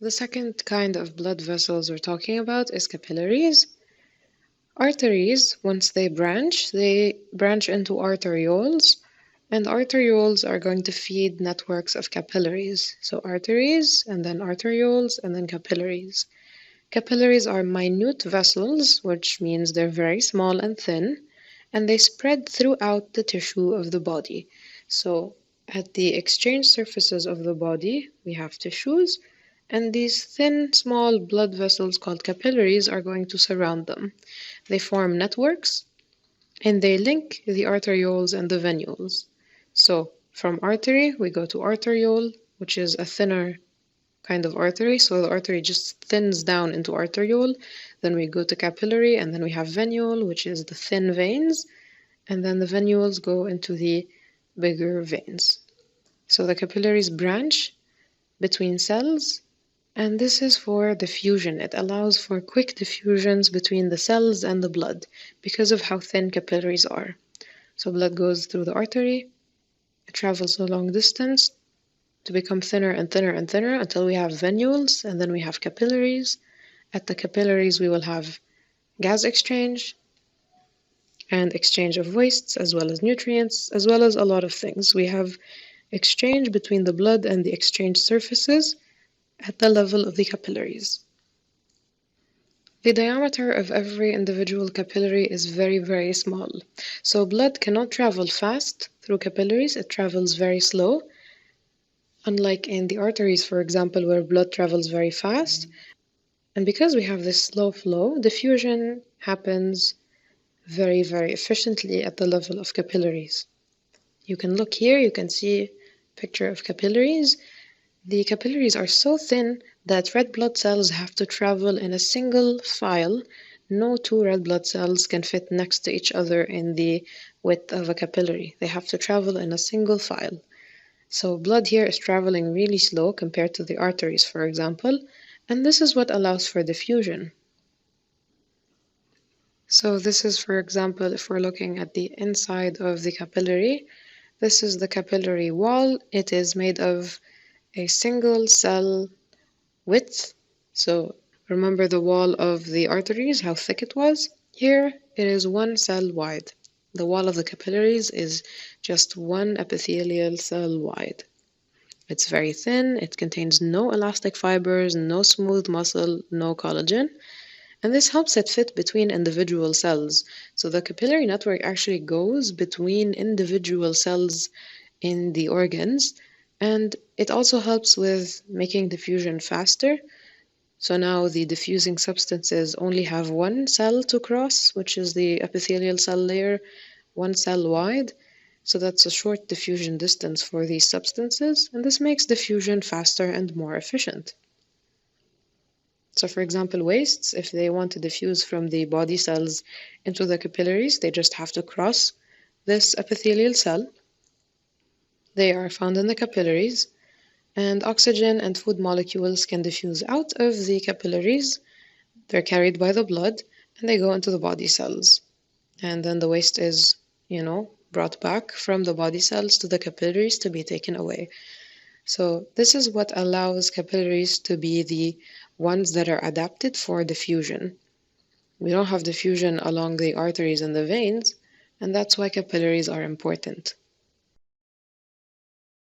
The second kind of blood vessels we're talking about is capillaries. Arteries, once they branch into arterioles, and arterioles are going to feed networks of capillaries. So arteries, and then arterioles, and then capillaries. Capillaries are minute vessels, which means they're very small and thin, and they spread throughout the tissue of the body. So at the exchange surfaces of the body, we have tissues, and these thin, small blood vessels called capillaries are going to surround them. They form networks, and they link the arterioles and the venules. So from artery, we go to arteriole, which is a thinner kind of artery. So the artery just thins down into arteriole. Then we go to capillary, and then we have venule, which is the thin veins. And then the venules go into the bigger veins. So the capillaries branch between cells, and this is for diffusion. It allows for quick diffusions between the cells and the blood because of how thin capillaries are. So blood goes through the artery, it travels a long distance to become thinner and thinner and thinner until we have venules, and then we have capillaries. At the capillaries, we will have gas exchange and exchange of wastes, as well as nutrients, as well as a lot of things. We have exchange between the blood and the exchange surfaces at the level of the capillaries. The diameter of every individual capillary is very, very small. So blood cannot travel fast through capillaries, it travels very slow. Unlike in the arteries, for example, where blood travels very fast. And because we have this slow flow, diffusion happens very, very efficiently at the level of capillaries. You can look here, you can see a picture of capillaries. The capillaries are so thin that red blood cells have to travel in a single file. No two red blood cells can fit next to each other in the width of a capillary. They have to travel in a single file. So blood here is traveling really slow compared to the arteries, for example, and this is what allows for diffusion. So this is, for example, if we're looking at the inside of the capillary, this is the capillary wall. It is made of a single cell width. So remember the wall of the arteries, how thick it was? Here it is one cell wide. The wall of the capillaries is just one epithelial cell wide. It's very thin, it contains no elastic fibers, no smooth muscle, no collagen, and this helps it fit between individual cells. So the capillary network actually goes between individual cells in the organs, and it also helps with making diffusion faster. So now the diffusing substances only have one cell to cross, which is the epithelial cell layer, one cell wide. So that's a short diffusion distance for these substances, and this makes diffusion faster and more efficient. So for example, wastes, if they want to diffuse from the body cells into the capillaries, they just have to cross this epithelial cell. They are found in the capillaries, and oxygen and food molecules can diffuse out of the capillaries. They're carried by the blood, and they go into the body cells. And then the waste is, brought back from the body cells to the capillaries to be taken away. So this is what allows capillaries to be the ones that are adapted for diffusion. We don't have diffusion along the arteries and the veins, and that's why capillaries are important.